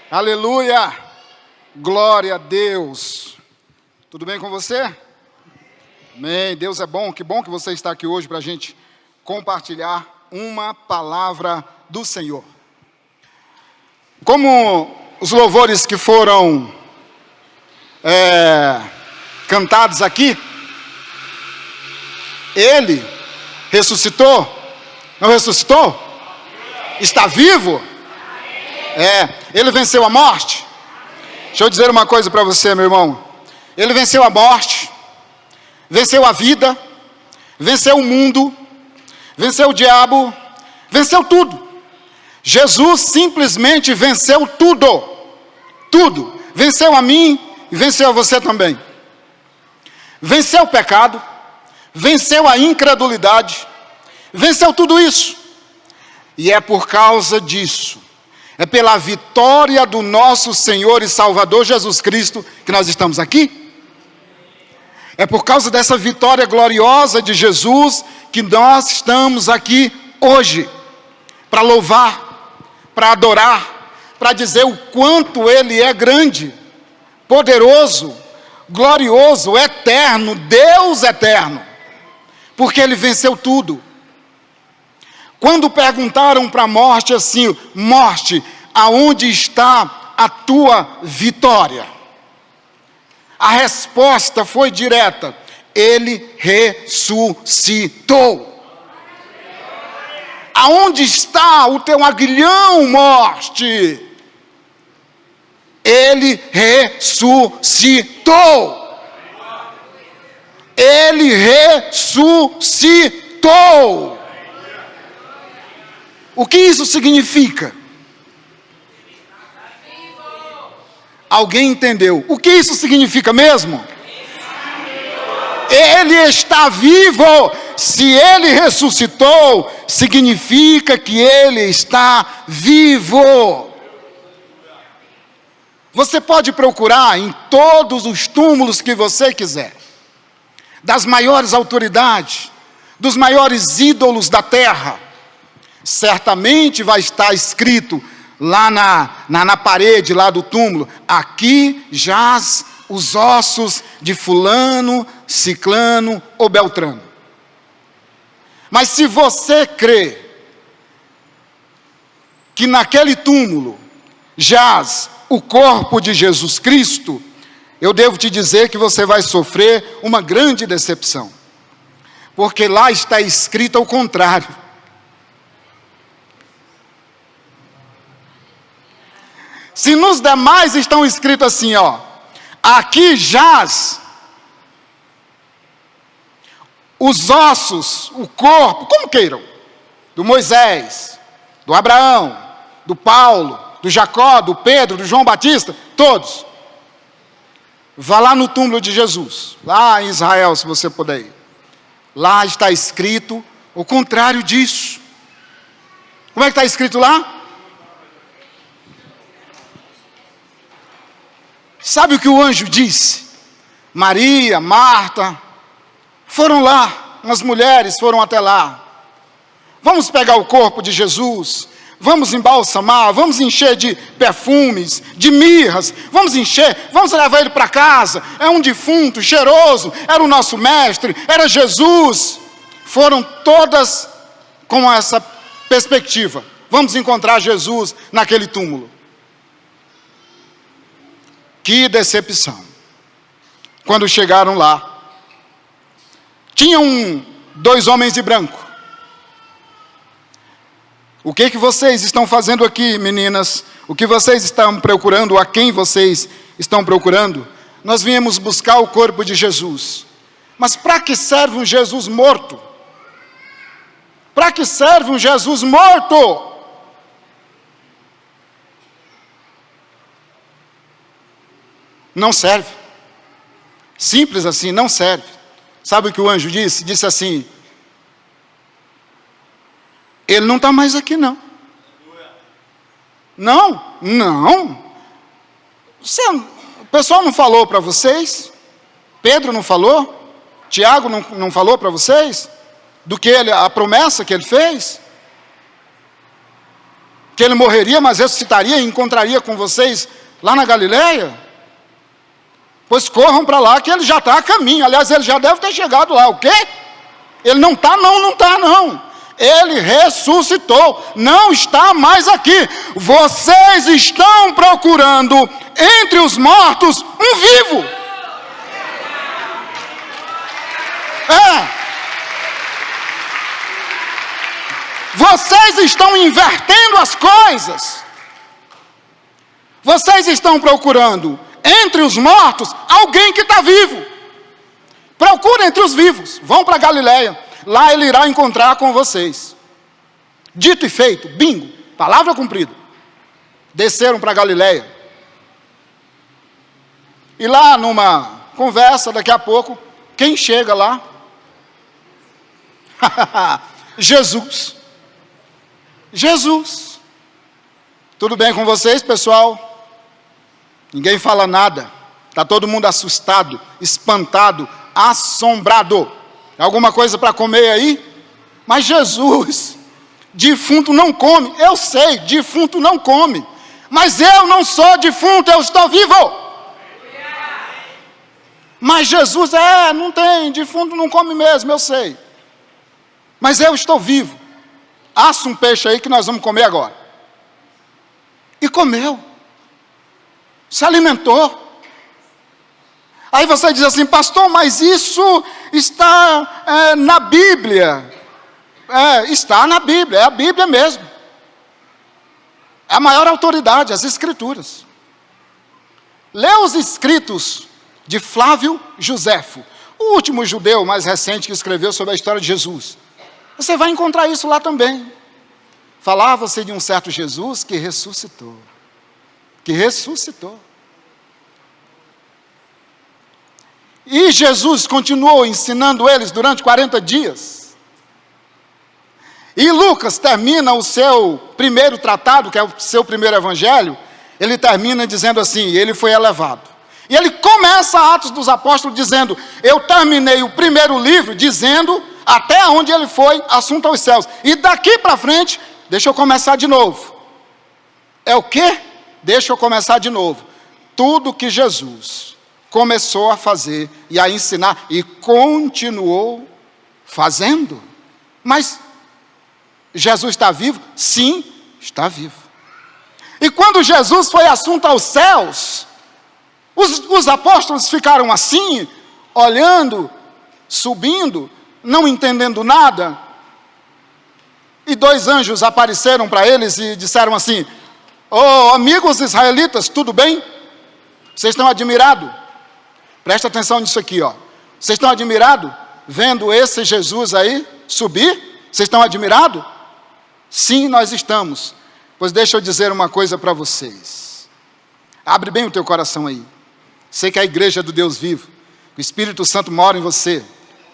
Aleluia! Glória a Deus! Tudo bem com você? Amém. Deus é bom. Que bom que você está aqui hoje para a gente compartilhar uma palavra do Senhor. Como os louvores que foram cantados aqui, Ele ressuscitou. Não ressuscitou? Está vivo? Ele venceu a morte. Deixa eu dizer uma coisa para você, meu irmão. Ele venceu a morte, venceu a vida, venceu o mundo, venceu o diabo, venceu tudo. Jesus simplesmente venceu tudo. Tudo. Venceu a mim e venceu a você também. Venceu o pecado, venceu a incredulidade, venceu tudo isso. E é por causa disso, é pela vitória do nosso Senhor e Salvador Jesus Cristo que nós estamos aqui. É por causa dessa vitória gloriosa de Jesus que nós estamos aqui hoje, para louvar, para adorar, para dizer o quanto Ele é grande, poderoso, glorioso, eterno, Deus eterno, porque Ele venceu tudo. Quando perguntaram para a morte assim: morte, aonde está a tua vitória? A resposta foi direta: Ele ressuscitou. Aonde está o teu aguilhão, morte? Ele ressuscitou. Ele ressuscitou. O que isso significa? Alguém entendeu? O que isso significa mesmo? Ele está vivo. Se Ele ressuscitou, significa que Ele está vivo. Você pode procurar em todos os túmulos que você quiser, das maiores autoridades, dos maiores ídolos da terra. Certamente vai estar escrito lá na parede lá do túmulo: aqui jaz os ossos de fulano, ciclano ou beltrano. Mas se você crê que naquele túmulo jaz o corpo de Jesus Cristo, eu devo te dizer que você vai sofrer uma grande decepção, porque lá está escrito ao contrário. Se nos demais estão escritos assim, aqui jaz os ossos, o corpo, como queiram, do Moisés, do Abraão, do Paulo, do Jacó, do Pedro, do João Batista, todos. Vá lá no túmulo de Jesus, lá em Israel, se você puder ir. Lá está escrito o contrário disso. Como é que está escrito lá? Sabe o que o anjo disse? Maria, Marta, foram lá, umas mulheres foram até lá. Vamos pegar o corpo de Jesus, vamos embalsamar, vamos encher de perfumes, de mirras, vamos levar ele para casa. É um defunto, cheiroso, era o nosso mestre, era Jesus. Foram todas com essa perspectiva: vamos encontrar Jesus naquele túmulo. Que decepção. Quando chegaram lá, tinham 2 homens de branco. O que vocês estão fazendo aqui, meninas? O que vocês estão procurando? A quem vocês estão procurando? Nós viemos buscar o corpo de Jesus. Mas para que serve um Jesus morto? Para que serve um Jesus morto? Não serve. Simples assim, não serve. Sabe o que o anjo disse? Disse assim: ele não está mais aqui não. Não. O pessoal não falou para vocês? Pedro não falou? Tiago não falou para vocês? A promessa que ele fez? que ele morreria, mas ressuscitaria e encontraria com vocês lá na Galileia? Pois corram para lá que ele já está a caminho. Aliás, ele já deve ter chegado lá. O quê? Ele não está, não está, não. Ele ressuscitou, não está mais aqui. Vocês estão procurando entre os mortos um vivo. Vocês estão invertendo as coisas. Vocês estão procurando entre os mortos alguém que está vivo. Procurem entre os vivos. Vão para Galileia. Lá ele irá encontrar com vocês. Dito e feito, bingo, palavra cumprida. Desceram para Galileia. E lá numa conversa, daqui a pouco, quem chega lá? Jesus. Jesus. Tudo bem com vocês, pessoal? Ninguém fala nada. Está todo mundo assustado, espantado, assombrado. Alguma coisa para comer aí? Mas Jesus, defunto não come. Eu sei, defunto não come. Mas eu não sou defunto, eu estou vivo. Mas Jesus, não tem, defunto não come mesmo, eu sei. Mas eu estou vivo. Assa um peixe aí que nós vamos comer agora. E comeu. Se alimentou. Aí você diz assim, pastor, mas isso está na Bíblia. Está na Bíblia, é a Bíblia mesmo. É a maior autoridade, as Escrituras. Lê os escritos de Flávio Joséfo, o último judeu mais recente que escreveu sobre a história de Jesus. Você vai encontrar isso lá também. Falava-se de um certo Jesus que ressuscitou. Que ressuscitou. E Jesus continuou ensinando eles durante 40 dias. E Lucas termina o seu primeiro tratado, que é o seu primeiro evangelho, ele termina dizendo assim, ele foi elevado. E ele começa Atos dos Apóstolos dizendo, eu terminei o primeiro livro dizendo até onde ele foi, assunto aos céus. E daqui para frente, deixa eu começar de novo. É o quê? Deixa eu começar de novo. Tudo que Jesus começou a fazer e a ensinar e continuou fazendo. Mas Jesus está vivo? Sim, está vivo. E quando Jesus foi assunto aos céus, os apóstolos ficaram assim, olhando, subindo, não entendendo nada. E 2 anjos apareceram para eles e disseram assim, amigos israelitas, tudo bem? Vocês estão admirados? Presta atenção nisso aqui, Vocês estão admirados vendo esse Jesus aí subir? Vocês estão admirados? Sim, nós estamos. Pois deixa eu dizer uma coisa para vocês. Abre bem o teu coração aí. Sei que é a igreja do Deus vivo. O Espírito Santo mora em você.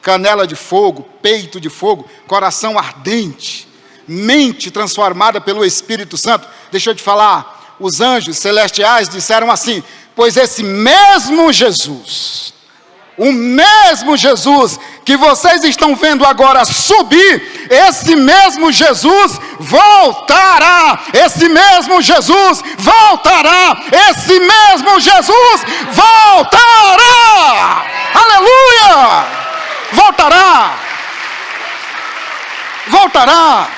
Canela de fogo, peito de fogo, coração ardente, mente transformada pelo Espírito Santo. Deixa eu te falar, os anjos celestiais disseram assim, pois esse mesmo Jesus, o mesmo Jesus que vocês estão vendo agora subir, esse mesmo Jesus voltará, esse mesmo Jesus voltará, esse mesmo Jesus voltará, aleluia! Voltará, voltará.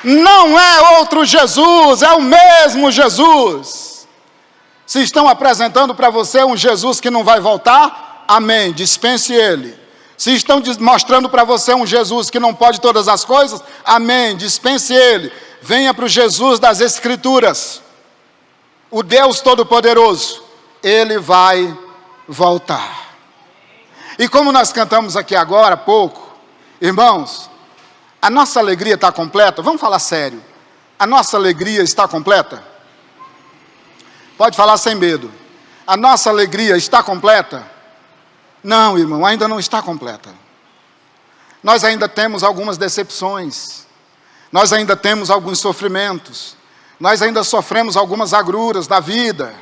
Não é outro Jesus, é o mesmo Jesus. Se estão apresentando para você um Jesus que não vai voltar, amém, dispense ele. Se estão mostrando para você um Jesus que não pode todas as coisas, amém, dispense ele. Venha para o Jesus das Escrituras, o Deus Todo-Poderoso, ele vai voltar. E como nós cantamos aqui agora há pouco, irmãos, a nossa alegria está completa? Vamos falar sério. A nossa alegria está completa? Pode falar sem medo. A nossa alegria está completa? Não, irmão, ainda não está completa. Nós ainda temos algumas decepções. Nós ainda temos alguns sofrimentos. Nós ainda sofremos algumas agruras da vida.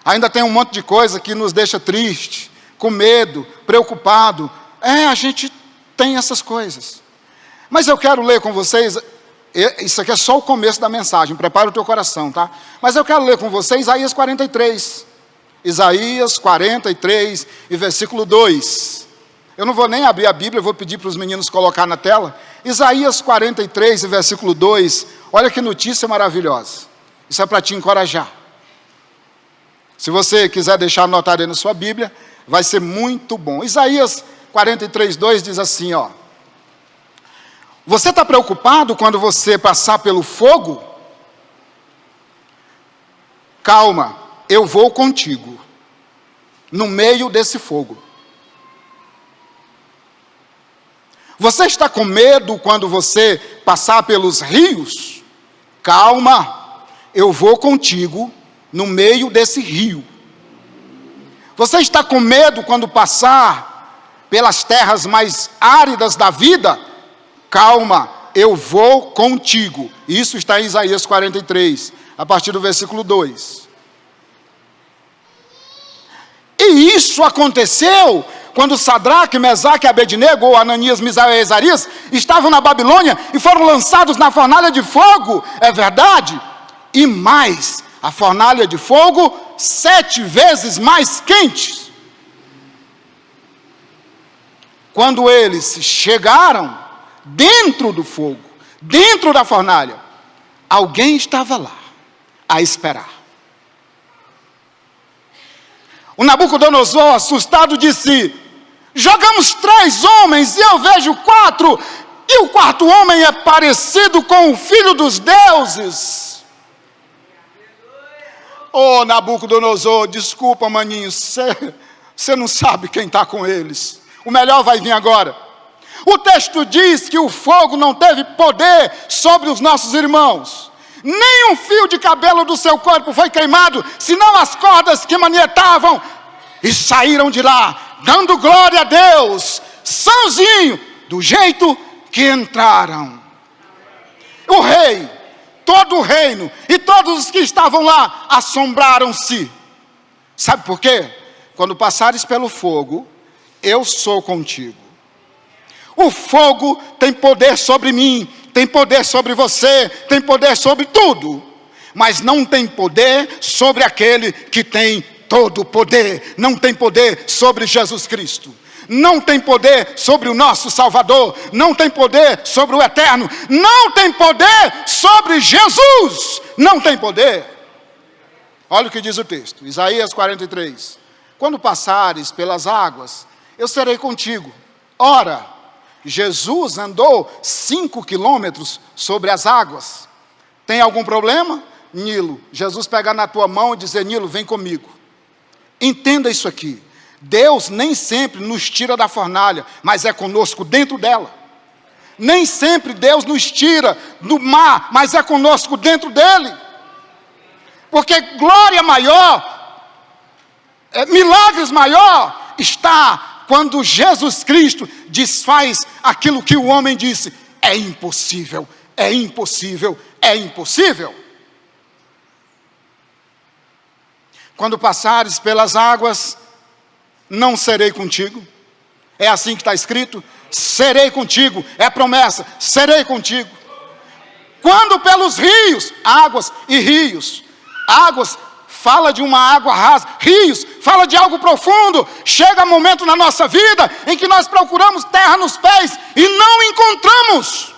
Ainda tem um monte de coisa que nos deixa triste, com medo, preocupado. A gente tem essas coisas. Mas eu quero ler com vocês Isso aqui é só o começo da mensagem, prepara o teu coração, tá? Mas eu quero ler com você Isaías 43. Isaías 43 e versículo 2. Eu não vou nem abrir a Bíblia, eu vou pedir para os meninos colocar na tela. Isaías 43 e versículo 2. Olha que notícia maravilhosa. Isso é para te encorajar. Se você quiser deixar anotado aí na sua Bíblia, vai ser muito bom. Isaías 43, 2 diz assim, ó. Você está preocupado quando você passar pelo fogo? Calma, eu vou contigo, no meio desse fogo. Você está com medo quando você passar pelos rios? Calma, eu vou contigo, no meio desse rio. Você está com medo quando passar pelas terras mais áridas da vida? Calma, eu vou contigo. Isso está em Isaías 43, a partir do versículo 2. E isso aconteceu quando Sadraque, Mesaque e Abednego, ou Ananias, Misael e Azarias, estavam na Babilônia e foram lançados na fornalha de fogo, é verdade? E mais, a fornalha de fogo 7 vezes mais quente. Quando eles chegaram dentro do fogo, dentro da fornalha, alguém estava lá a esperar. O Nabucodonosor, assustado, disse: jogamos 3 homens e eu vejo 4, e o 4º homem é parecido com o filho dos deuses. Oh, Nabucodonosor, desculpa, maninho, você não sabe quem está com eles. O melhor vai vir agora. O texto diz que o fogo não teve poder sobre os nossos irmãos. Nem um fio de cabelo do seu corpo foi queimado, senão as cordas que manietavam. E saíram de lá, dando glória a Deus, sãozinho, do jeito que entraram. O rei, todo o reino e todos os que estavam lá assombraram-se. Sabe por quê? Quando passares pelo fogo, eu sou contigo. O fogo tem poder sobre mim, tem poder sobre você, tem poder sobre tudo, mas não tem poder sobre aquele que tem todo o poder. Não tem poder sobre Jesus Cristo, não tem poder sobre o nosso Salvador, não tem poder sobre o Eterno, não tem poder sobre Jesus, não tem poder. Olha o que diz o texto, Isaías 43. Quando passares pelas águas, eu serei contigo. Ora, Jesus andou 5 quilômetros sobre as águas. Tem algum problema? Nilo, Jesus pegar na tua mão e dizer: Nilo, vem comigo. Entenda isso aqui. Deus nem sempre nos tira da fornalha, mas é conosco dentro dela. Nem sempre Deus nos tira do mar, mas é conosco dentro dele. Porque glória maior, milagres maior, está quando Jesus Cristo desfaz aquilo que o homem disse: é impossível, é impossível, é impossível. Quando passares pelas águas, não serei contigo. É assim que está escrito: serei contigo, é promessa, serei contigo. Quando pelos rios, águas e rios, águas fala de uma água rasa, rios fala de algo profundo. Chega momento na nossa vida em que nós procuramos terra nos pés e não encontramos.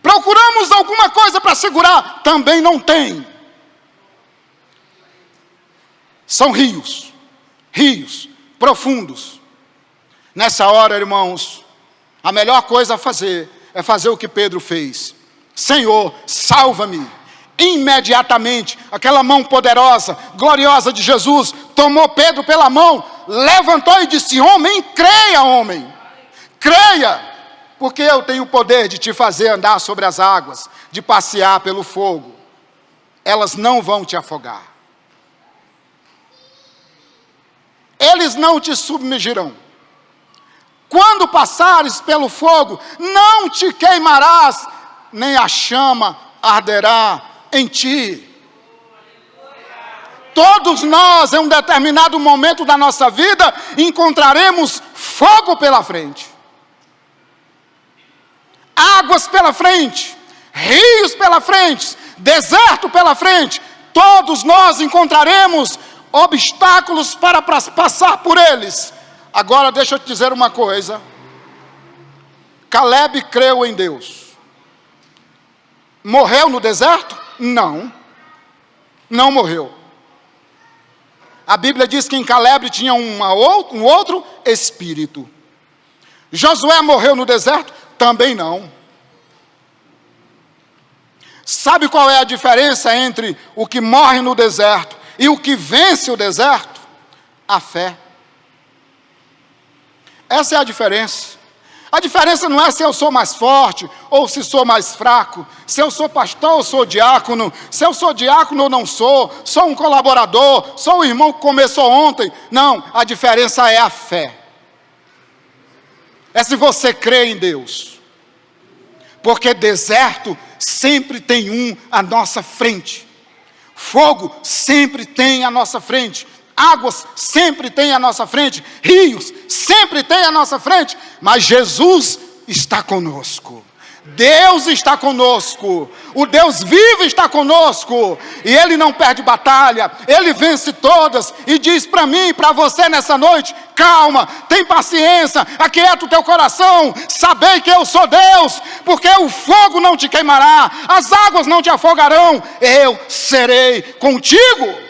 Procuramos alguma coisa para segurar, também não tem. São rios, rios profundos. Nessa hora, irmãos, a melhor coisa a fazer é fazer o que Pedro fez: Senhor, salva-me. Imediatamente, aquela mão poderosa, gloriosa de Jesus, tomou Pedro pela mão, levantou e disse: homem, creia, homem, creia, porque eu tenho o poder de te fazer andar sobre as águas, de passear pelo fogo. Elas não vão te afogar, eles não te submergirão. Quando passares pelo fogo, não te queimarás, nem a chama arderá em ti. Todos nós, em um determinado momento da nossa vida, encontraremos fogo pela frente, águas pela frente, rios pela frente, deserto pela frente, todos nós encontraremos obstáculos para passar por eles. Agora deixa eu te dizer uma coisa. Caleb creu em Deus. Morreu no deserto? Não. Não morreu. A Bíblia diz que em Caleb tinha um outro espírito. Josué morreu no deserto? Também não. Sabe qual é a diferença entre o que morre no deserto e o que vence o deserto? A fé. Essa é a diferença. A diferença não é se eu sou mais forte ou se sou mais fraco, se eu sou pastor ou sou diácono, se eu sou diácono ou não sou um colaborador, sou o irmão que começou ontem. Não, a diferença é a fé. É se você crê em Deus. Porque deserto sempre tem um à nossa frente. Fogo sempre tem à nossa frente. Águas sempre tem à nossa frente. Rios sempre tem à nossa frente. Mas Jesus está conosco. Deus está conosco. O Deus vivo está conosco. E Ele não perde batalha. Ele vence todas. E diz para mim e para você nessa noite: calma, tem paciência, aquieta o teu coração. Sabei que eu sou Deus. Porque o fogo não te queimará. As águas não te afogarão. Eu serei contigo.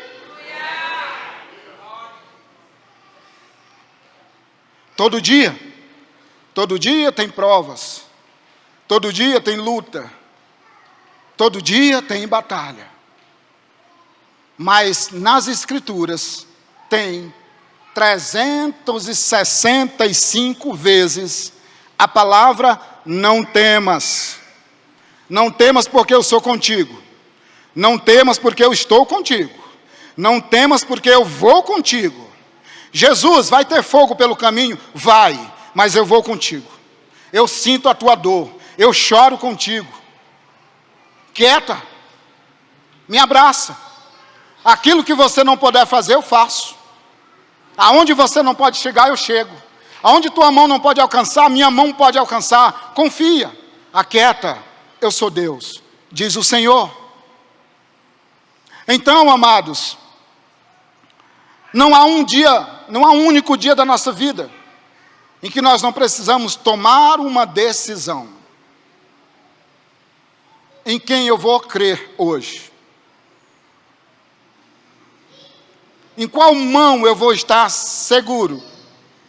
Todo dia tem provas, todo dia tem luta, todo dia tem batalha. Mas nas Escrituras tem 365 vezes a palavra não temas. Não temas porque eu sou contigo. Não temas porque eu estou contigo. Não temas porque eu vou contigo. Jesus, vai ter fogo pelo caminho? Vai, mas eu vou contigo. Eu sinto a tua dor, eu choro contigo. Quieta, me abraça. Aquilo que você não puder fazer, eu faço. Aonde você não pode chegar, eu chego. Aonde tua mão não pode alcançar, minha mão pode alcançar. Confia, aquieta, eu sou Deus, diz o Senhor. Então, amados, não há um único dia da nossa vida em que nós não precisamos tomar uma decisão. Em quem eu vou crer hoje? Em qual mão eu vou estar seguro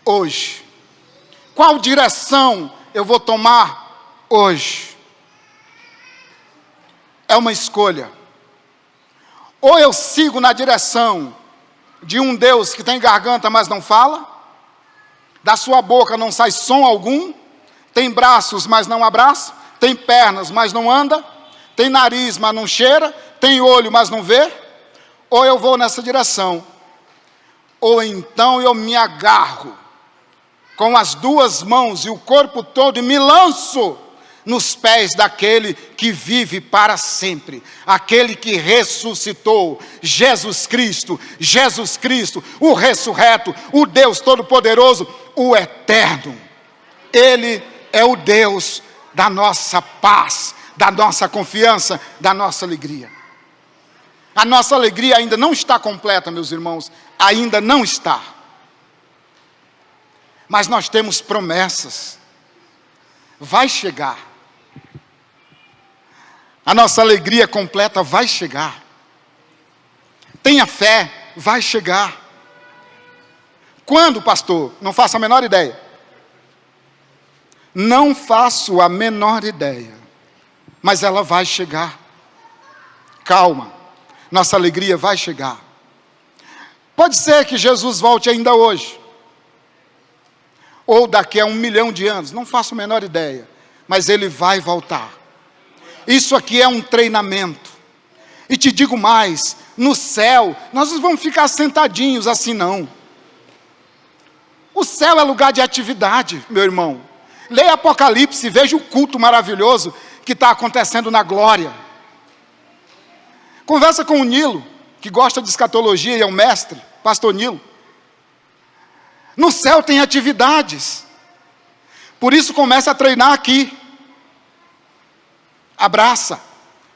hoje? Qual direção eu vou tomar hoje? É uma escolha. Ou eu sigo na direção de um Deus que tem garganta, mas não fala, da sua boca não sai som algum, tem braços, mas não abraça, tem pernas, mas não anda, tem nariz, mas não cheira, tem olho, mas não vê. Ou eu vou nessa direção, ou então eu me agarro com as duas mãos e o corpo todo e me lanço nos pés daquele que vive para sempre, aquele que ressuscitou, Jesus Cristo, o ressurreto, o Deus Todo-Poderoso, o Eterno. Ele é o Deus da nossa paz, da nossa confiança, da nossa alegria. A nossa alegria ainda não está completa, meus irmãos, ainda não está. Mas nós temos promessas, vai chegar. A nossa alegria completa vai chegar. Tenha fé, vai chegar. Quando, pastor? Não faço a menor ideia. Não faço a menor ideia. Mas ela vai chegar. Calma. Nossa alegria vai chegar. Pode ser que Jesus volte ainda hoje. Ou daqui a 1 milhão de anos. Não faço a menor ideia. Mas Ele vai voltar. Isso aqui é um treinamento. E te digo mais, no céu, nós não vamos ficar sentadinhos assim não. O céu é lugar de atividade, meu irmão. Leia Apocalipse e veja o culto maravilhoso que está acontecendo na glória. Conversa com o Nilo, que gosta de escatologia e é um mestre, pastor Nilo. No céu tem atividades. Por isso comece a treinar aqui. Abraça,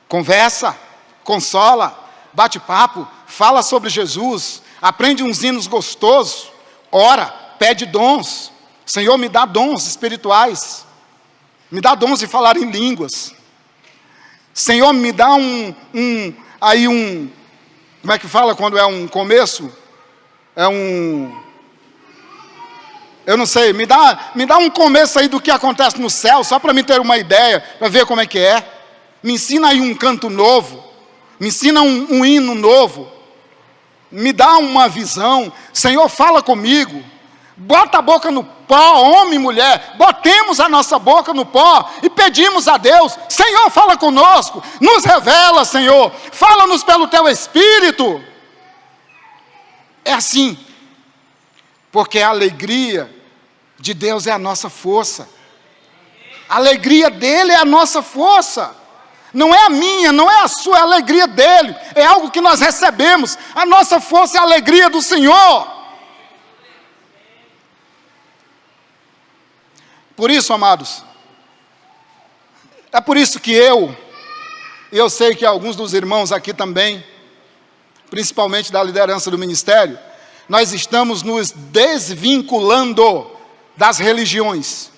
conversa, consola, bate papo, fala sobre Jesus, aprende uns hinos gostosos, ora, pede dons. Senhor, me dá dons espirituais, me dá dons de falar em línguas. Senhor, me dá como é que fala quando é um começo? Eu não sei, me dá um começo aí do que acontece no céu, só para me ter uma ideia, para ver como é que é. Me ensina aí um canto novo, me ensina um hino novo, me dá uma visão. Senhor, fala comigo, bota a boca no pó, homem e mulher, botemos a nossa boca no pó e pedimos a Deus, Senhor, fala conosco, nos revela, Senhor, fala-nos pelo Teu Espírito. É assim, porque a alegria de Deus é a nossa força, a alegria dEle é a nossa força, não é a minha, não é a sua, é a alegria dEle, é algo que nós recebemos, a nossa força é a alegria do Senhor. Por isso, amados, é por isso que eu sei que alguns dos irmãos aqui também, principalmente da liderança do ministério, nós estamos nos desvinculando das religiões.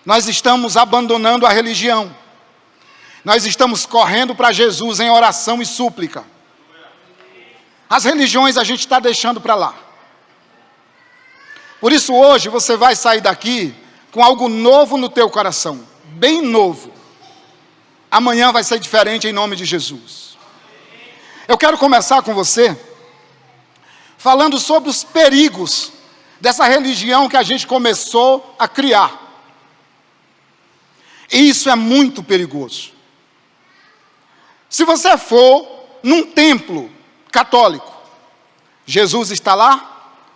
Nós estamos abandonando a religião. Nós estamos correndo para Jesus em oração e súplica. As religiões a gente está deixando para lá. Por isso hoje você vai sair daqui com algo novo no teu coração, bem novo. Amanhã vai ser diferente em nome de Jesus. Eu quero começar com você falando sobre os perigos dessa religião que a gente começou a criar. E isso é muito perigoso. Se você for num templo católico, Jesus está lá,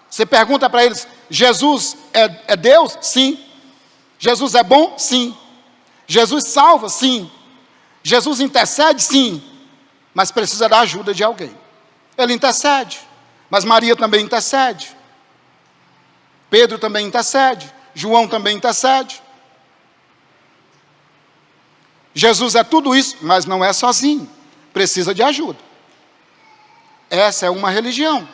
você pergunta para eles, Jesus é Deus? Sim. Jesus é bom? Sim. Jesus salva? Sim. Jesus intercede? Sim. Mas precisa da ajuda de alguém. Ele intercede, mas Maria também intercede. Pedro também intercede. João também intercede. Jesus é tudo isso, mas não é sozinho. Precisa de ajuda. Essa é uma religião.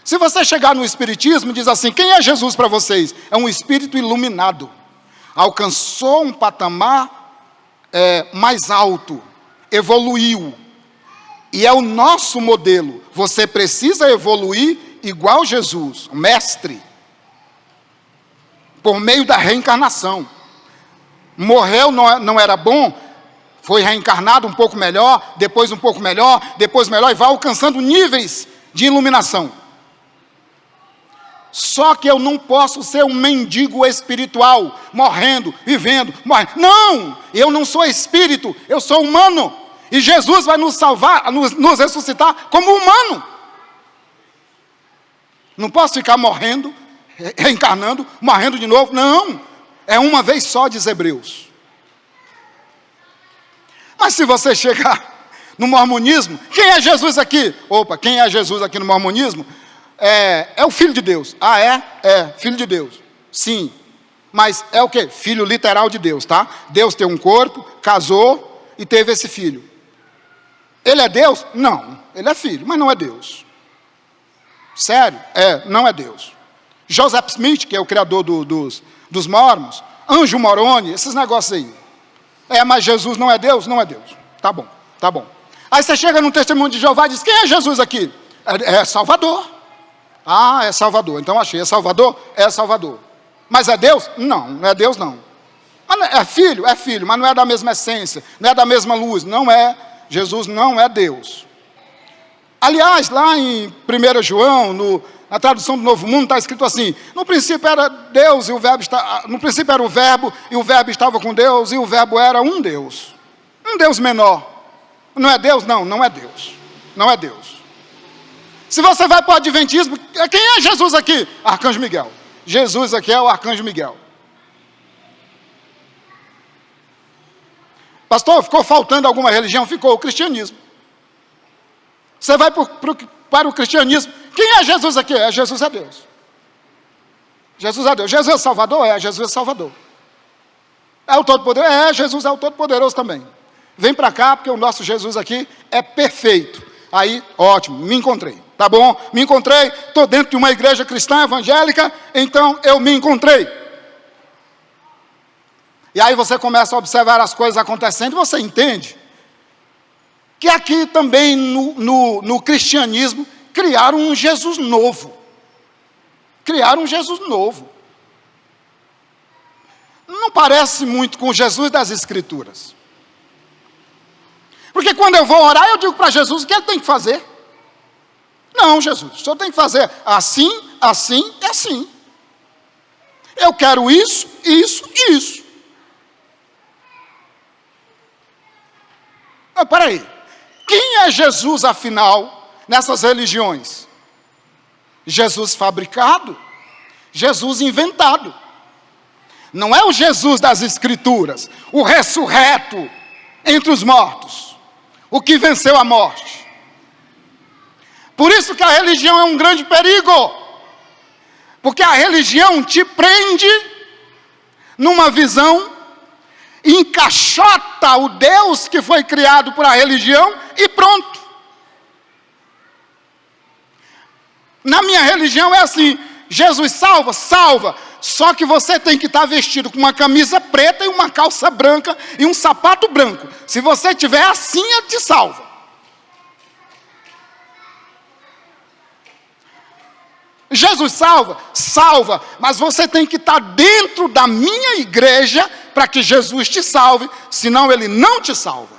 Se você chegar no Espiritismo e diz assim, quem é Jesus para vocês? É um espírito iluminado. Alcançou um patamar mais alto. Evoluiu. E é o nosso modelo. Você precisa evoluir igual Jesus, o mestre. Por meio da reencarnação. Morreu, não era bom, foi reencarnado um pouco melhor, depois um pouco melhor, depois melhor, e vai alcançando níveis de iluminação. Só que eu não posso ser um mendigo espiritual, morrendo, vivendo, morrendo. Não, eu não sou espírito, eu sou humano. E Jesus vai nos salvar, nos ressuscitar como humano. Não posso ficar morrendo, reencarnando, morrendo de novo, não. É uma vez só, diz Hebreus. Mas se você chegar no mormonismo, quem é Jesus aqui? Opa, quem é Jesus aqui no mormonismo? É o Filho de Deus. Ah, é? É, Filho de Deus. Sim. Mas é o quê? Filho literal de Deus, tá? Deus tem um corpo, casou e teve esse filho. Ele é Deus? Não. Ele é filho, mas não é Deus. Sério? Não é Deus. Joseph Smith, que é o criador dos mormons, Anjo Moroni, esses negócios aí. Mas Jesus não é Deus? Não é Deus. Tá bom, tá bom. Aí você chega no testemunho de Jeová e diz, quem é Jesus aqui? É Salvador. Ah, é Salvador. Então achei, é Salvador? É Salvador. Mas é Deus? Não, não é Deus não. É filho, mas não é da mesma essência, não é da mesma luz, não é. Jesus não é Deus. Aliás, lá em 1 João, na tradução do Novo Mundo, está escrito assim, no princípio era Deus, no princípio era o Verbo, e o Verbo estava com Deus, e o Verbo era um Deus menor. Não é Deus? Não, não é Deus. Não é Deus. Se você vai para o Adventismo, quem é Jesus aqui? Arcanjo Miguel. Jesus aqui é o Arcanjo Miguel. Pastor, ficou faltando alguma religião? Ficou o cristianismo. Você vai para o cristianismo, quem é Jesus aqui? Jesus é Deus. Jesus é Deus. Jesus é Salvador? Jesus é Salvador. É o Todo-Poderoso? É, Jesus é o Todo-Poderoso também. Vem para cá, porque o nosso Jesus aqui é perfeito. Aí, ótimo, me encontrei. Tá bom? Me encontrei, estou dentro de uma igreja cristã evangélica, então eu me encontrei. E aí você começa a observar as coisas acontecendo e você entende que aqui também no cristianismo criaram um Jesus novo. Criaram um Jesus novo. Não parece muito com o Jesus das Escrituras. Porque quando eu vou orar, eu digo para Jesus o que ele tem que fazer. Não, Jesus, o senhor tem que fazer assim, assim e assim. Eu quero isso, isso e isso. Mas peraí, quem é Jesus afinal nessas religiões? Jesus fabricado, Jesus inventado. Não é o Jesus das Escrituras, o ressurreto entre os mortos, o que venceu a morte. Por isso que a religião é um grande perigo, porque a religião te prende numa visão, encaixota o Deus que foi criado por a religião e pronto. Na minha religião é assim, Jesus salva, salva, só que você tem que estar vestido com uma camisa preta e uma calça branca e um sapato branco. Se você tiver assim, ele te salva. Jesus salva? Salva, mas você tem que estar dentro da minha igreja para que Jesus te salve, senão ele não te salva.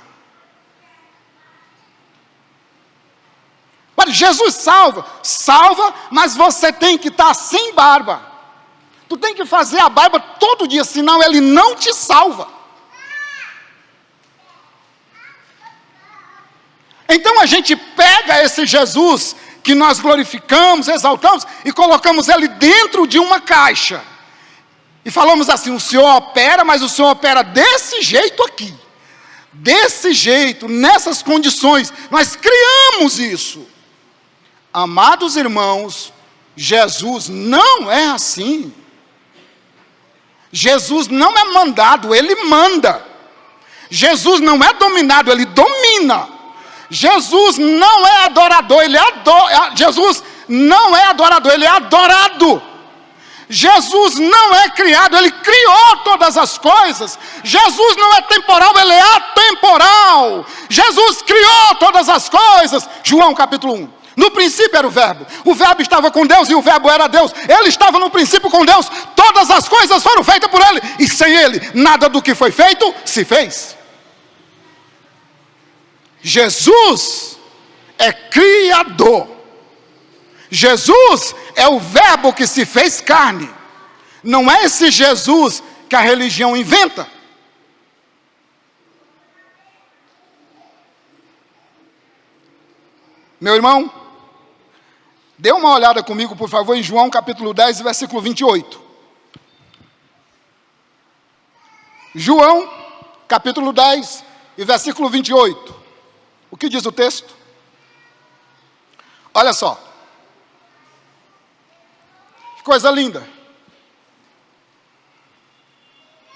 Mas Jesus salva, salva, mas você tem que estar sem barba. Tu tem que fazer a barba todo dia, senão ele não te salva. Então a gente pega esse Jesus que nós glorificamos, exaltamos, e colocamos ele dentro de uma caixa. E falamos assim, o Senhor opera, mas o Senhor opera desse jeito aqui. Desse jeito, nessas condições. Nós criamos isso. Amados irmãos, Jesus não é assim. Jesus não é mandado, ele manda. Jesus não é dominado, ele domina. Jesus não é adorador, ele adora. Jesus não é adorador, ele é adorado. Jesus não é criado, ele criou todas as coisas. Jesus não é temporal, ele é atemporal. Jesus criou todas as coisas. João capítulo 1. No princípio era o verbo estava com Deus e o verbo era Deus. Ele estava no princípio com Deus, todas as coisas foram feitas por ele, e sem ele, nada do que foi feito, se fez. Jesus é criador. Jesus é o verbo que se fez carne. Não é esse Jesus que a religião inventa. Meu irmão, dê uma olhada comigo, por favor, em João capítulo 10, versículo 28. João capítulo 10 e versículo 28. O que diz o texto? Olha só. Que coisa linda.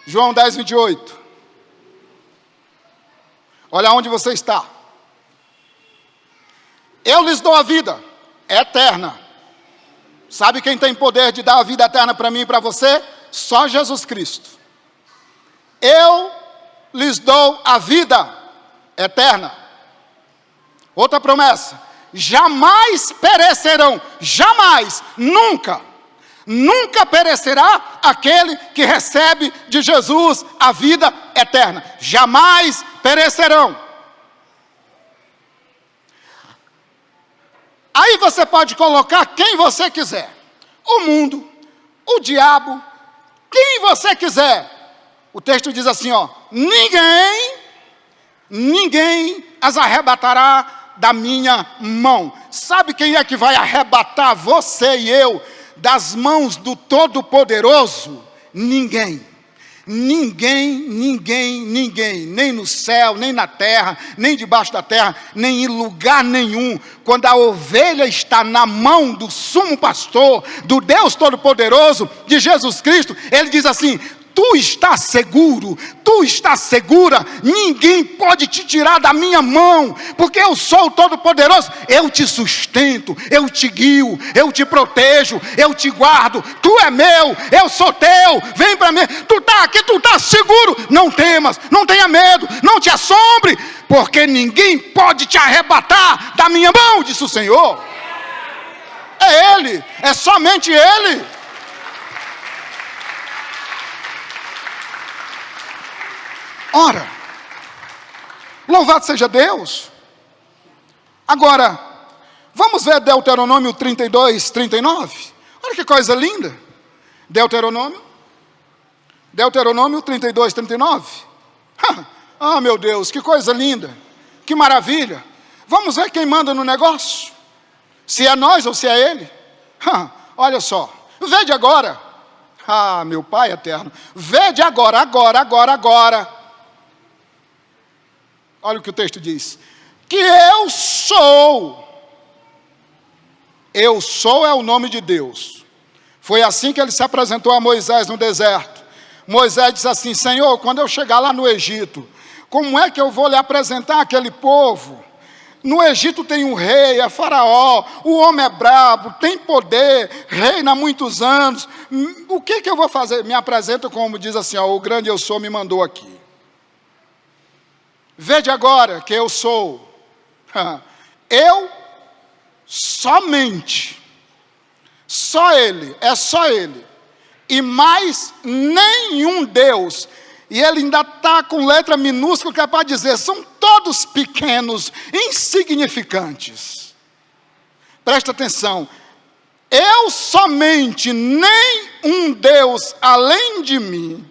João 10, 28. Olha onde você está. Eu lhes dou a vida eterna. Sabe quem tem poder de dar a vida eterna para mim e para você? Só Jesus Cristo. Eu lhes dou a vida eterna. Outra promessa, jamais perecerão, jamais, nunca, nunca perecerá aquele que recebe de Jesus a vida eterna, jamais perecerão. Aí você pode colocar quem você quiser, o mundo, o diabo, quem você quiser. O texto diz assim, ó, ninguém as arrebatará da minha mão. Sabe quem é que vai arrebatar você e eu das mãos do Todo-Poderoso? Ninguém. Ninguém, nem no céu, nem na terra, nem debaixo da terra, nem em lugar nenhum. Quando a ovelha está na mão do sumo pastor, do Deus Todo-Poderoso, de Jesus Cristo, ele diz assim, tu estás seguro, tu estás segura, ninguém pode te tirar da minha mão, porque eu sou o Todo-Poderoso, eu te sustento, eu te guio, eu te protejo, eu te guardo, tu é meu, eu sou teu, vem para mim, tu está aqui, tu está seguro, não temas, não tenha medo, não te assombre, porque ninguém pode te arrebatar da minha mão, disse o Senhor. É Ele, é somente Ele. Ora, louvado seja Deus. Agora, vamos ver Deuteronômio 32, 39. Olha que coisa linda. Deuteronômio 32, 39. Ah, meu Deus, que coisa linda. Que maravilha. Vamos ver quem manda no negócio. Se é nós ou se é Ele. Olha só, vede agora. Ah, meu Pai eterno. Vede agora. Olha o que o texto diz. Que eu sou. Eu sou é o nome de Deus. Foi assim que ele se apresentou a Moisés no deserto. Moisés disse assim: Senhor, quando eu chegar lá no Egito, como é que eu vou lhe apresentar aquele povo? No Egito tem um rei, é Faraó, o homem é brabo, tem poder, reina há muitos anos. O que eu vou fazer? Me apresento como diz assim, o grande eu sou me mandou aqui. Vede agora que eu sou. Eu somente. Só Ele, é só Ele. E mais nenhum Deus. E ele ainda está com letra minúscula que é para dizer, são todos pequenos, insignificantes. Presta atenção. Eu somente, nem um Deus além de mim.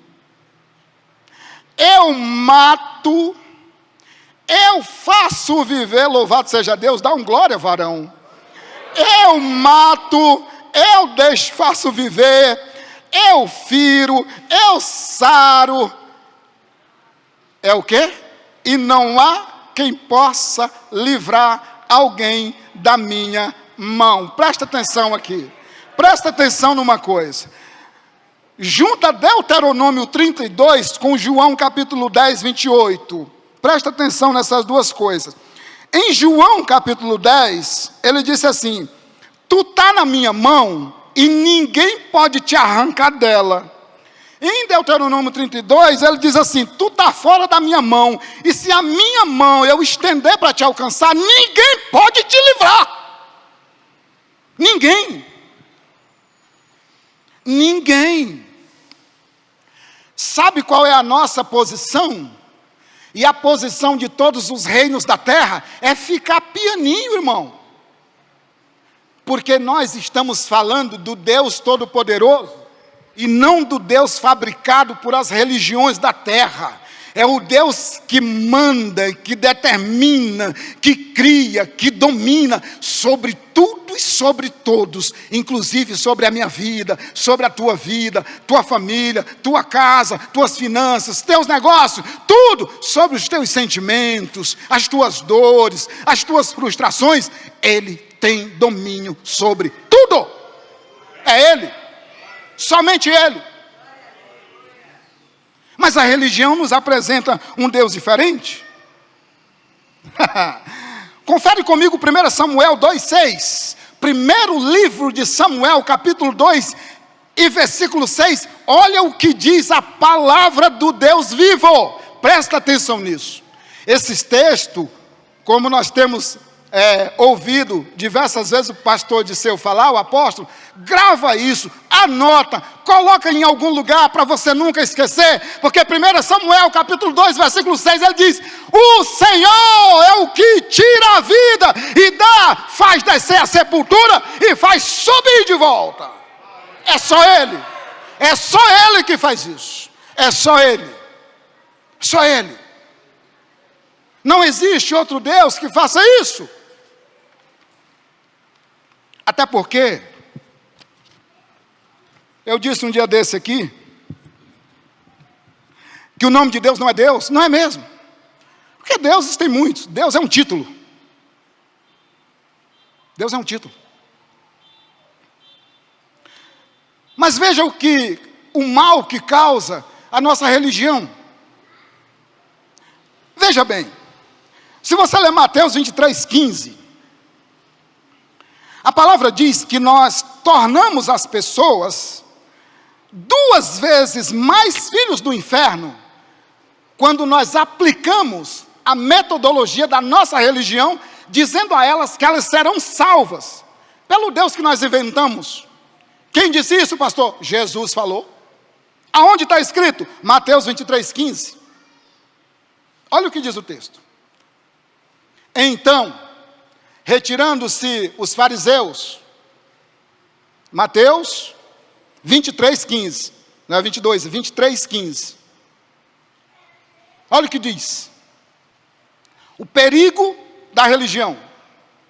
Eu mato, eu faço viver, louvado seja Deus, dá um glória, varão. Eu mato, eu faço viver, eu firo, eu saro. É o quê? E não há quem possa livrar alguém da minha mão. Presta atenção aqui. Presta atenção numa coisa. Junta Deuteronômio 32 com João capítulo 10, 28. Presta atenção nessas duas coisas. Em João capítulo 10, ele disse assim: tu está na minha mão e ninguém pode te arrancar dela. Em Deuteronômio 32, ele diz assim: tu está fora da minha mão, e se a minha mão eu estender para te alcançar, ninguém pode te livrar. Ninguém. Ninguém. Sabe qual é a nossa posição? E a posição de todos os reinos da terra é ficar pianinho, irmão. Porque nós estamos falando do Deus Todo-Poderoso, e não do Deus fabricado por as religiões da terra. É o Deus que manda, que determina, que cria, que domina sobre tudo e sobre todos, inclusive sobre a minha vida, sobre a tua vida, tua família, tua casa, tuas finanças, teus negócios, tudo, sobre os teus sentimentos, as tuas dores, as tuas frustrações. Ele tem domínio sobre tudo. É Ele. Somente Ele. Mas a religião nos apresenta um Deus diferente. Confere comigo 1 Samuel 2,6. Primeiro livro de Samuel, capítulo 2 e versículo 6. Olha o que diz a palavra do Deus vivo. Presta atenção nisso. Esse texto, como nós temos ouvido diversas vezes o pastor Disseu falar, o apóstolo, grava isso, anota, coloca em algum lugar para você nunca esquecer, porque 1 Samuel capítulo 2, versículo 6, ele diz: o Senhor é o que tira a vida e faz descer a sepultura e faz subir de volta. É só Ele que faz isso, é só Ele, só Ele. Não existe outro Deus que faça isso. Até porque, eu disse um dia desse aqui, que o nome de Deus não é Deus. Não é mesmo. Porque deuses tem muitos. Deus é um título. Deus é um título. Mas veja o mal que causa a nossa religião. Veja bem, se você ler Mateus 23:15, a palavra diz que nós tornamos as pessoas 2 vezes mais filhos do inferno quando nós aplicamos a metodologia da nossa religião, dizendo a elas que elas serão salvas pelo Deus que nós inventamos. Quem disse isso, pastor? Jesus falou. Aonde está escrito? Mateus 23:15. Olha o que diz o texto. Então, retirando-se os fariseus, Mateus 23:15, não é 22, é 23:15. Olha o que diz. O perigo da religião.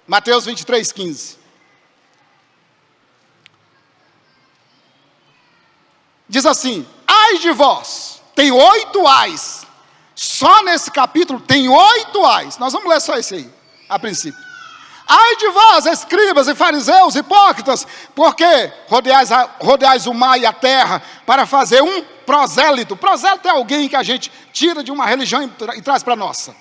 Mateus 23:15. Diz assim: ai de vós, tem 8 ais. Só nesse capítulo tem 8 ais. Nós vamos ler só esse aí, a princípio. Ai de vós, escribas e fariseus, hipócritas, porque rodeais o mar e a terra para fazer um prosélito. Prosélito é alguém que a gente tira de uma religião e traz para a nossa.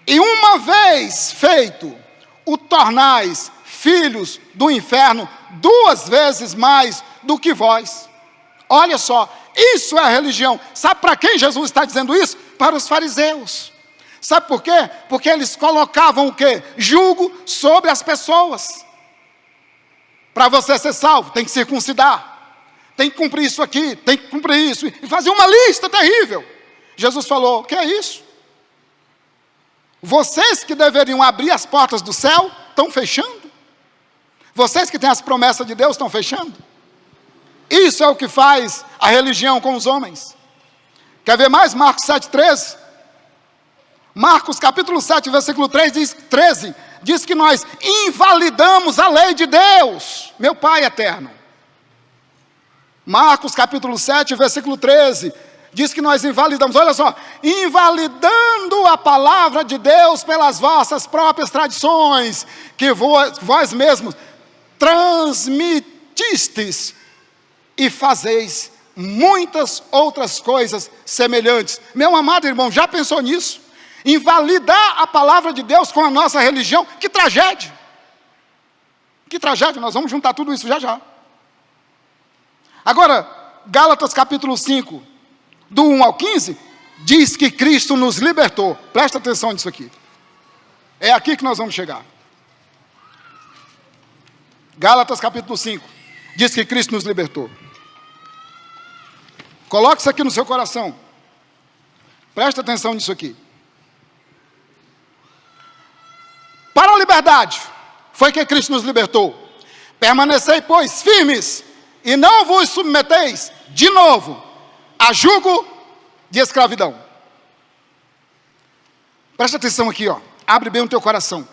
E uma vez feito, o tornais filhos do inferno 2 vezes mais do que vós. Olha só, isso é a religião. Sabe para quem Jesus está dizendo isso? Para os fariseus. Sabe por quê? Porque eles colocavam o quê? Jugo sobre as pessoas. Para você ser salvo, tem que circuncidar. Tem que cumprir isso aqui, tem que cumprir isso. E fazer uma lista terrível. Jesus falou, o que é isso? Vocês que deveriam abrir as portas do céu, estão fechando. Vocês que têm as promessas de Deus, estão fechando. Isso é o que faz a religião com os homens. Quer ver mais? Marcos 7:13. Marcos capítulo 7, versículo 13, diz que nós invalidamos a lei de Deus, meu Pai eterno. Marcos capítulo 7, versículo 13, diz que nós invalidamos, olha só, invalidando a palavra de Deus pelas vossas próprias tradições, que vós mesmos transmitistes, e fazeis muitas outras coisas semelhantes. Meu amado irmão, já pensou nisso? Invalidar a palavra de Deus com a nossa religião? Que tragédia! Que tragédia, nós vamos juntar tudo isso já já. Agora, Gálatas capítulo 5, do 1 ao 15, diz que Cristo nos libertou. Presta atenção nisso aqui. É aqui que nós vamos chegar. Gálatas capítulo 5, diz que Cristo nos libertou. Coloque isso aqui no seu coração. Presta atenção nisso aqui. Para a liberdade, foi que Cristo nos libertou. Permanecei, pois, firmes, e não vos submeteis, de novo, a jugo de escravidão. Presta atenção aqui, ó. Abre bem o teu coração.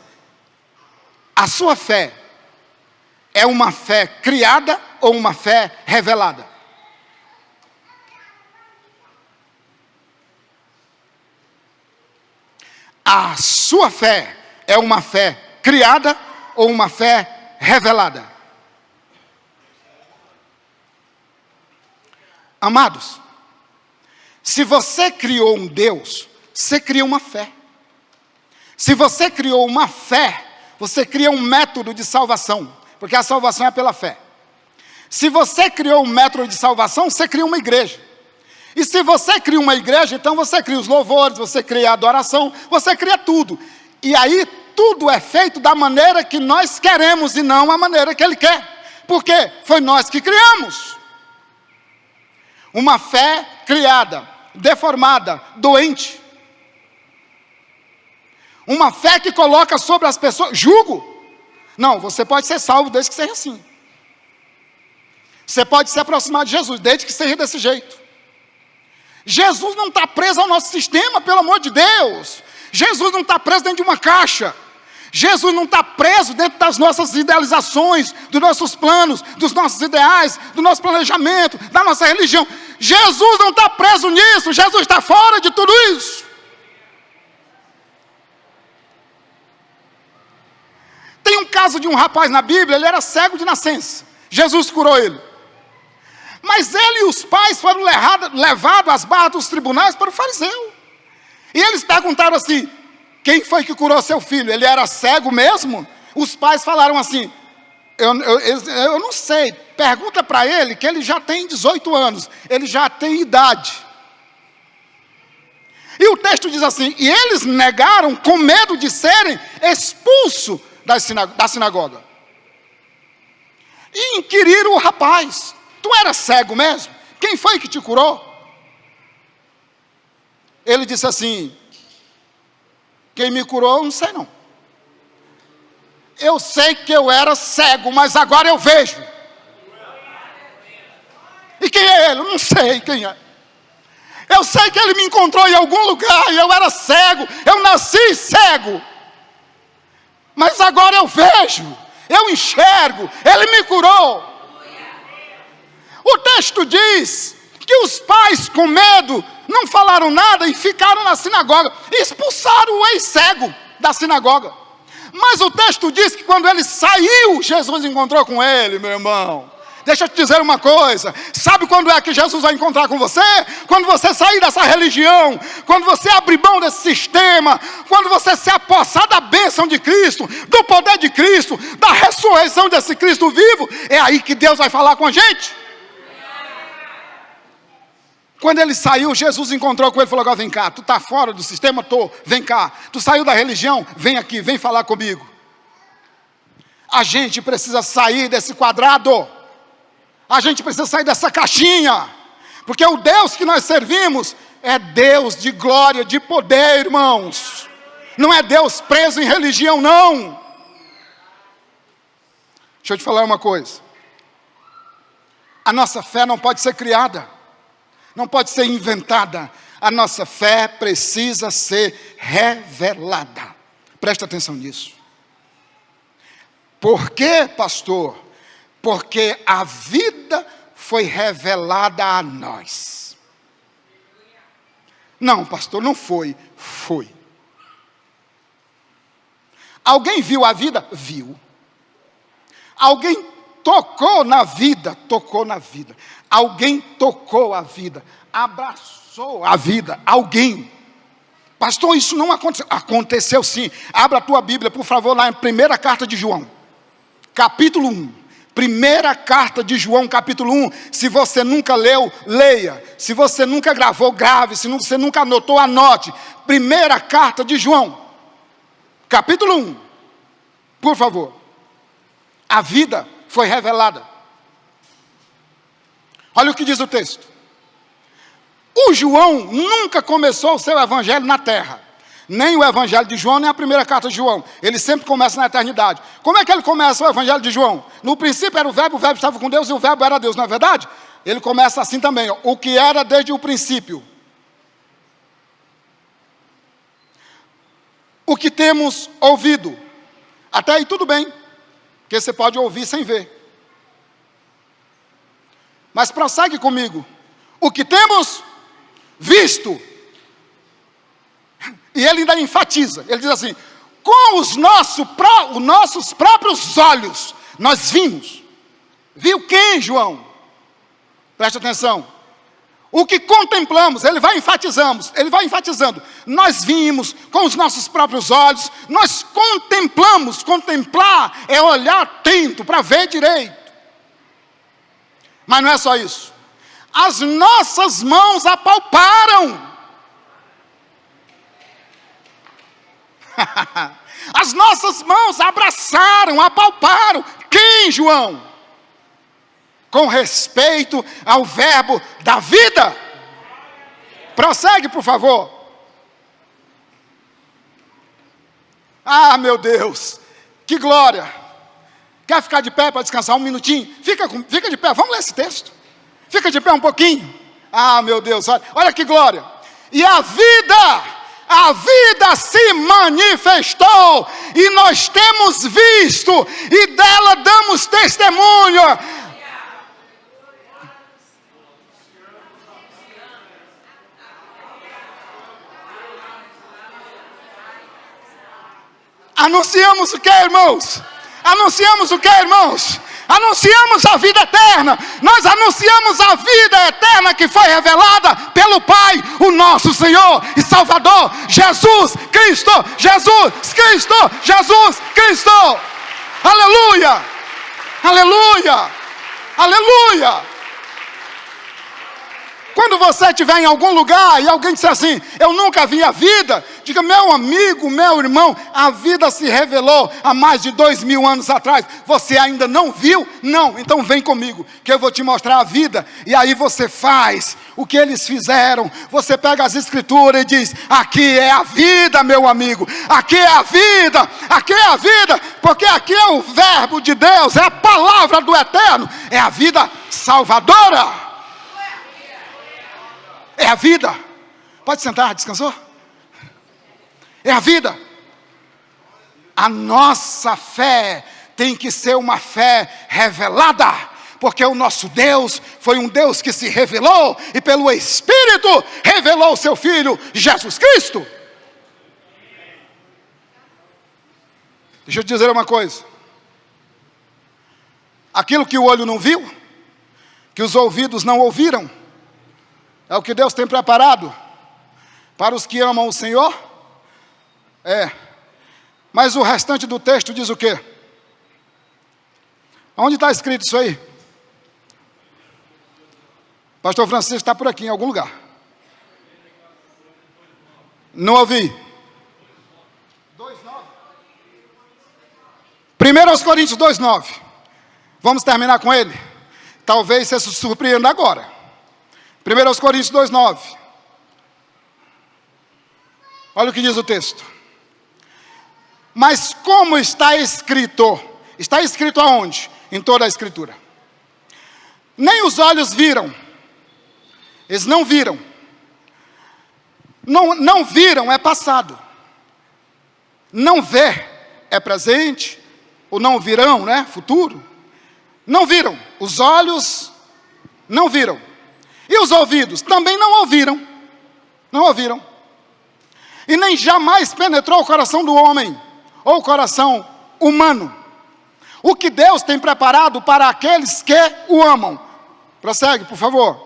A sua fé é uma fé criada ou uma fé revelada? A sua fé é uma fé criada ou uma fé revelada? Amados, se você criou um Deus, você cria uma fé. Se você criou uma fé, você cria um método de salvação, porque a salvação é pela fé. Se você criou um método de salvação, você cria uma igreja. E se você cria uma igreja, então você cria os louvores, você cria a adoração, você cria tudo. E aí tudo é feito da maneira que nós queremos e não a maneira que Ele quer. Porque foi nós que criamos. Uma fé criada, deformada, doente. Uma fé que coloca sobre as pessoas jugo. Não, você pode ser salvo desde que seja assim. Você pode se aproximar de Jesus desde que seja desse jeito. Jesus não está preso ao nosso sistema, pelo amor de Deus. Jesus não está preso dentro de uma caixa. Jesus não está preso dentro das nossas idealizações, dos nossos planos, dos nossos ideais, do nosso planejamento, da nossa religião. Jesus não está preso nisso. Jesus está fora de tudo isso. Tem um caso de um rapaz na Bíblia, ele era cego de nascença. Jesus curou ele. Mas ele e os pais foram levados às barras dos tribunais para o fariseu. E eles perguntaram assim: quem foi que curou seu filho? Ele era cego mesmo? Os pais falaram assim: eu não sei, pergunta para ele, que ele já tem 18 anos, ele já tem idade. E o texto diz assim: e eles negaram com medo de serem expulsos da sinagoga. E inquiriram o rapaz: tu era cego mesmo? Quem foi que te curou? Ele disse assim: quem me curou eu não sei não. Eu sei que eu era cego, mas agora eu vejo. E quem é ele? Eu não sei quem é. Eu sei que ele me encontrou em algum lugar e eu era cego, eu nasci cego. Mas agora eu vejo, eu enxergo, ele me curou. O texto diz que os pais, com medo, não falaram nada e ficaram na sinagoga. Expulsaram o ex-cego da sinagoga. Mas o texto diz que quando ele saiu, Jesus encontrou com ele, meu irmão. Deixa eu te dizer uma coisa: sabe quando é que Jesus vai encontrar com você? Quando você sair dessa religião, quando você abrir mão desse sistema, quando você se apossar da bênção de Cristo, do poder de Cristo, da ressurreição desse Cristo vivo, é aí que Deus vai falar com a gente. Quando ele saiu, Jesus encontrou com ele e falou: agora vem cá, tu está fora do sistema? Tô, vem cá. Tu saiu da religião? Vem aqui, vem falar comigo. A gente precisa sair desse quadrado. A gente precisa sair dessa caixinha. Porque o Deus que nós servimos é Deus de glória, de poder, irmãos. Não é Deus preso em religião, não. Deixa eu te falar uma coisa. A nossa fé não pode ser criada. Não pode ser inventada. A nossa fé precisa ser revelada. Presta atenção nisso. Por quê, pastor? Porque a vida foi revelada a nós. Não, pastor, não foi. Foi. Alguém viu a vida? Viu. Alguém tocou na vida? Tocou na vida. Alguém tocou a vida, abraçou a vida, alguém. Pastor, isso não aconteceu. Aconteceu sim. Abra a tua Bíblia, por favor, lá em 1ª carta de João, capítulo 1. 1ª carta de João, capítulo 1. Se você nunca leu, leia. Se você nunca gravou, grave. Se você nunca anotou, anote. 1ª carta de João, capítulo 1. Por favor. A vida foi revelada. Olha o que diz o texto. O João nunca começou o seu evangelho na terra. Nem o evangelho de João, nem a 1ª carta de João. Ele sempre começa na eternidade. Como é que ele começa o evangelho de João? No princípio era o verbo estava com Deus e o verbo era Deus, não é verdade? Ele começa assim também, ó, o que era desde o princípio. O que temos ouvido. Até aí tudo bem, porque você pode ouvir sem ver. Mas prossegue comigo. O que temos visto. E ele ainda enfatiza. Ele diz assim: com os nossos próprios olhos, nós vimos. Viu quem, João? Preste atenção. O que contemplamos, ele vai enfatizando. Nós vimos com os nossos próprios olhos, nós contemplamos. Contemplar é olhar atento para ver direito. Mas não é só isso. As nossas mãos apalparam. As nossas mãos abraçaram, apalparam. Quem, João? Com respeito ao verbo da vida. Prossegue, por favor. Ah, meu Deus, que glória. Quer ficar de pé para descansar um minutinho? Fica de pé, vamos ler esse texto. Fica de pé um pouquinho. Ah, meu Deus, olha que glória. E a vida se manifestou, e nós temos visto, e dela damos testemunho. Anunciamos o que, irmãos? Anunciamos o que, irmãos? anunciamos a vida eterna. Nós anunciamos a vida eterna que foi revelada pelo Pai, o nosso Senhor e Salvador, Jesus Cristo, Jesus Cristo, Jesus Cristo. Aleluia, aleluia, aleluia. Quando você estiver em algum lugar e alguém disser assim, eu nunca vi a vida, diga, meu amigo, meu irmão, a vida se revelou há mais de 2000 anos atrás. Você ainda não viu? Não, então vem comigo, que eu vou te mostrar a vida. E aí você faz o que eles fizeram. Você pega as escrituras e diz, aqui é a vida, meu amigo. Aqui é a vida, aqui é a vida. Porque aqui é o verbo de Deus, é a palavra do eterno. É a vida salvadora. É a vida. Pode sentar, descansou? É a vida. A nossa fé tem que ser uma fé revelada, porque o nosso Deus foi um Deus que se revelou e pelo Espírito revelou o seu Filho Jesus Cristo. Deixa eu te dizer uma coisa. Aquilo que o olho não viu, que os ouvidos não ouviram, é o que Deus tem preparado para os que amam o Senhor. Mas o restante do texto diz o quê? Onde está escrito isso aí? Pastor Francisco está por aqui em algum lugar. Não ouvi. 1 Coríntios 2,9. Vamos terminar com ele? Talvez você se surpreenda agora. 1 Coríntios 2,9. Olha o que diz o texto. Mas como está escrito? Está escrito aonde? Em toda a escritura. Nem os olhos viram. Eles não viram. Não viram é passado. Não ver é presente. Ou não virão, né? Futuro. Não viram. Os olhos não viram. E os ouvidos também não ouviram. Não ouviram. E nem jamais penetrou o coração do homem, ou o coração humano, o que Deus tem preparado para aqueles que o amam. Prossegue, por favor.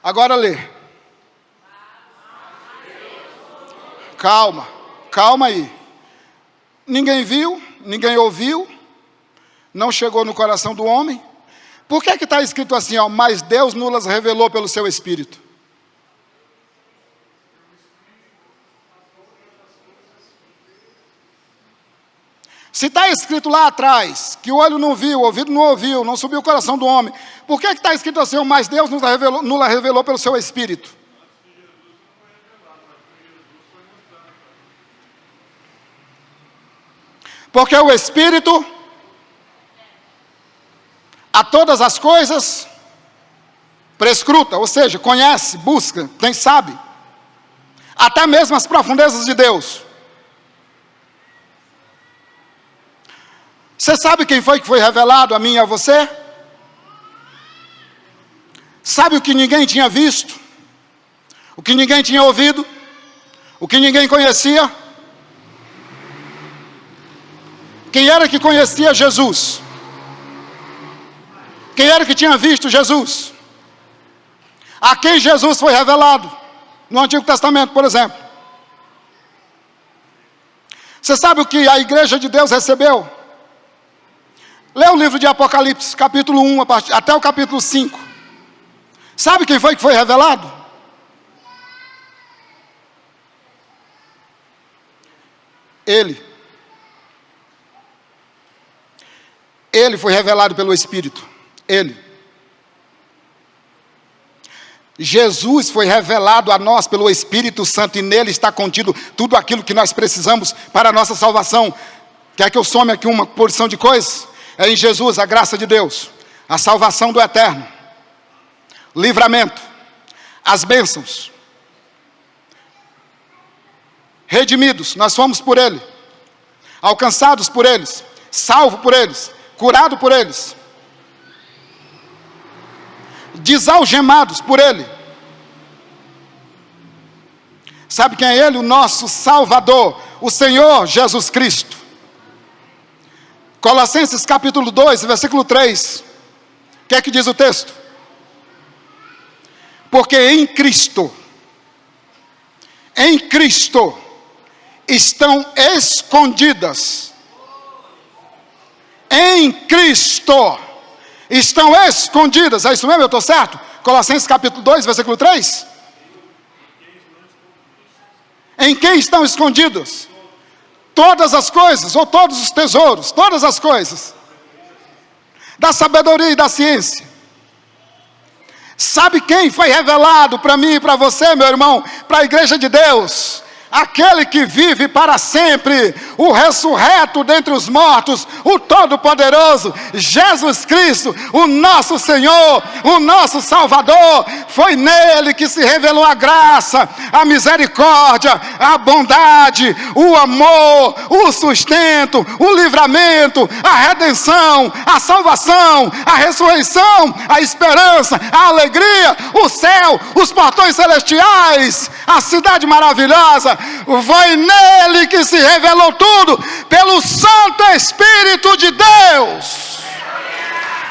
Agora lê. Calma aí. Ninguém viu, ninguém ouviu, não chegou no coração do homem. Por que está escrito assim, ó, mas Deus nos revelou pelo seu Espírito? Se está escrito lá atrás, que o olho não viu, o ouvido não ouviu, não subiu o coração do homem, por que está escrito assim, mas Deus nos revelou pelo seu Espírito? Porque o Espírito a todas as coisas prescruta, ou seja, conhece, busca, quem sabe, até mesmo as profundezas de Deus. Você sabe quem foi que foi revelado a mim e a você? Sabe o que ninguém tinha visto? O que ninguém tinha ouvido? O que ninguém conhecia? Quem era que conhecia Jesus? Quem era que tinha visto Jesus? A quem Jesus foi revelado? No Antigo Testamento, por exemplo. Você sabe o que a igreja de Deus recebeu? Lê o livro de Apocalipse, capítulo 1, até o capítulo 5. Sabe quem foi que foi revelado? Ele. Ele foi revelado pelo Espírito. Ele. Jesus foi revelado a nós pelo Espírito Santo e nele está contido tudo aquilo que nós precisamos para a nossa salvação. Quer que eu some aqui uma porção de coisas? É em Jesus a graça de Deus, a salvação do eterno, livramento, as bênçãos, redimidos, nós fomos por Ele, alcançados por eles, salvo por eles, curado por eles, desalgemados por Ele. Sabe quem é Ele? O nosso Salvador, o Senhor Jesus Cristo. Colossenses capítulo 2, versículo 3. O que é que diz o texto? Porque em Cristo estão escondidas. Em Cristo estão escondidas. É isso mesmo? Eu estou certo? Colossenses capítulo 2, versículo 3. Em quem estão escondidos? Todas as coisas, ou todos os tesouros, todas as coisas. Da sabedoria e da ciência. Sabe quem foi revelado para mim e para você, meu irmão? Para a igreja de Deus. Aquele que vive para sempre, o ressurreto dentre os mortos, o Todo-Poderoso, Jesus Cristo, o nosso Senhor, o nosso Salvador. Foi nele que se revelou a graça, a misericórdia, a bondade, o amor, o sustento, o livramento, a redenção, a salvação, a ressurreição, a esperança, a alegria, o céu, os portões celestiais, a cidade maravilhosa. Foi nele que se revelou tudo, pelo Santo Espírito de Deus.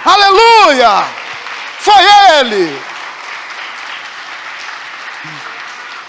Aleluia! Foi ele.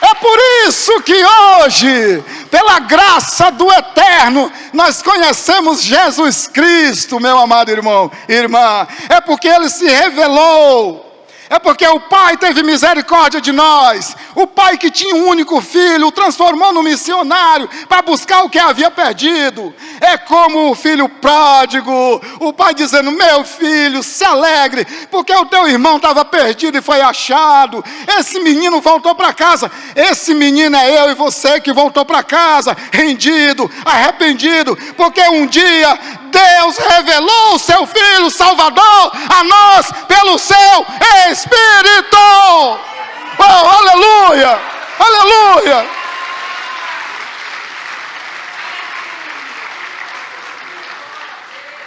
É por isso que hoje, pela graça do Eterno, nós conhecemos Jesus Cristo, meu amado irmão e irmã. É porque ele se revelou. É porque o Pai teve misericórdia de nós. O Pai que tinha um único filho, o transformou no missionário para buscar o que havia perdido. É como o filho pródigo, o pai dizendo: meu filho, se alegre, porque o teu irmão estava perdido e foi achado. Esse menino voltou para casa. Esse menino é eu e você que voltou para casa, rendido, arrependido, porque um dia Deus revelou o seu Filho Salvador a nós pelo seu Espírito. Oh, aleluia, aleluia.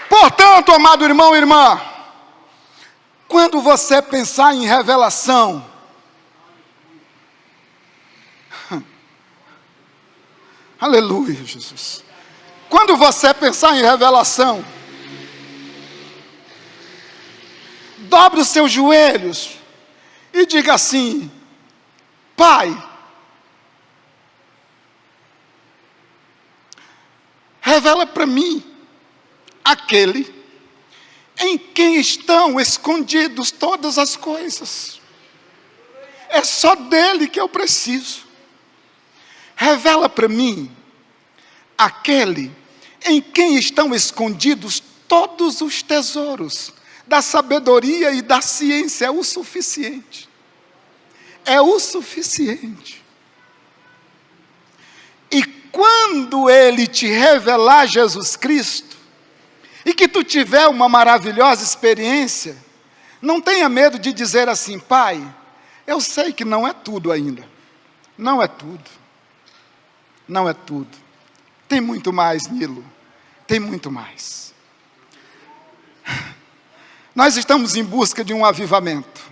Portanto, amado irmão e irmã, quando você pensar em revelação, aleluia, Jesus. Quando você pensar em revelação, dobre os seus joelhos e diga assim: Pai, revela para mim aquele em quem estão escondidos todas as coisas. É só dele que eu preciso. Revela para mim aquele em quem estão escondidos todos os tesouros da sabedoria e da ciência. É o suficiente. É o suficiente. E quando ele te revelar Jesus Cristo, e que tu tiver uma maravilhosa experiência, não tenha medo de dizer assim: Pai, eu sei que não é tudo ainda. Não é tudo. Não é tudo. Tem muito mais, Nilo. Tem muito mais. Nós estamos em busca de um avivamento.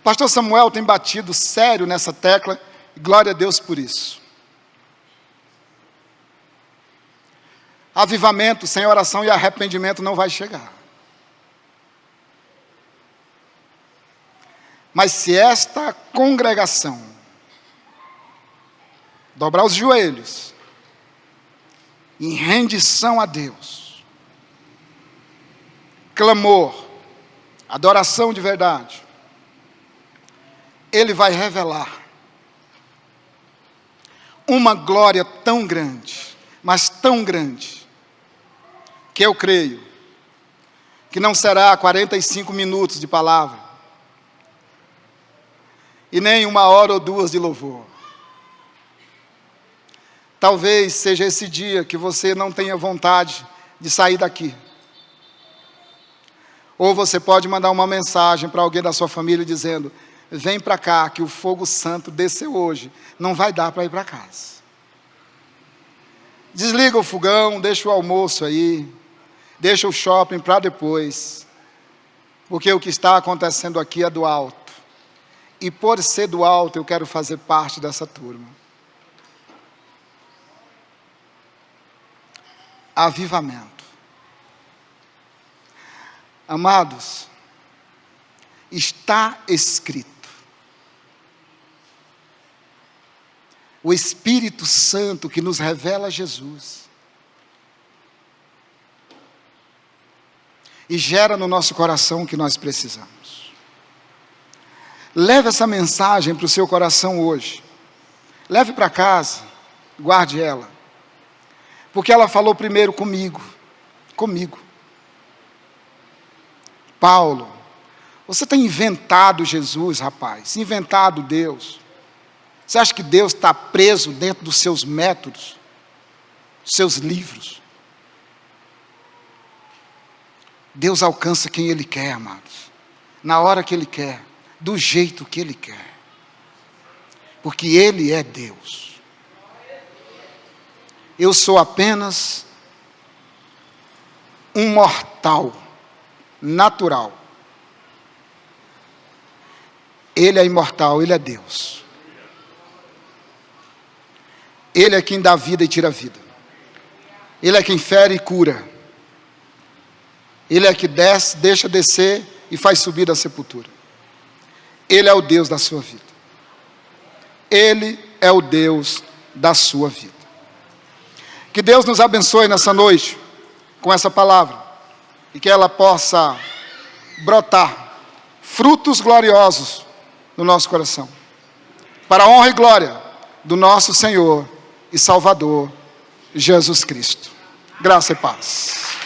Pastor Samuel tem batido sério nessa tecla, e glória a Deus por isso. Avivamento sem oração e arrependimento não vai chegar. Mas se esta congregação dobrar os joelhos em rendição a Deus, clamor, adoração de verdade, Ele vai revelar uma glória tão grande, mas tão grande, que eu creio que não será 45 minutos de palavra, e nem 1 hora ou 2 de louvor. Talvez seja esse dia que você não tenha vontade de sair daqui. Ou você pode mandar uma mensagem para alguém da sua família dizendo: vem para cá que o fogo santo desceu hoje, não vai dar para ir para casa. Desliga o fogão, deixa o almoço aí, deixa o shopping para depois, porque o que está acontecendo aqui é do alto. E por ser do alto, eu quero fazer parte dessa turma. avivamento. Amados, está escrito. O Espírito Santo que nos revela Jesus e gera no nosso coração o que nós precisamos. Leve essa mensagem para o seu coração hoje. Leve para casa, guarde ela. Porque ela falou primeiro comigo. Paulo, você tem inventado Jesus, rapaz, inventado Deus. Você acha que Deus está preso dentro dos seus métodos, dos seus livros? Deus alcança quem Ele quer, amados, na hora que Ele quer, do jeito que Ele quer, porque Ele é Deus. Eu sou apenas um mortal, natural. Ele é imortal, Ele é Deus. Ele é quem dá vida e tira a vida. Ele é quem fere e cura. Ele é que desce, deixa descer e faz subir da sepultura. Ele é o Deus da sua vida. Ele é o Deus da sua vida. Que Deus nos abençoe nessa noite com essa palavra e que ela possa brotar frutos gloriosos no nosso coração, para a honra e glória do nosso Senhor e Salvador Jesus Cristo. Graça e paz.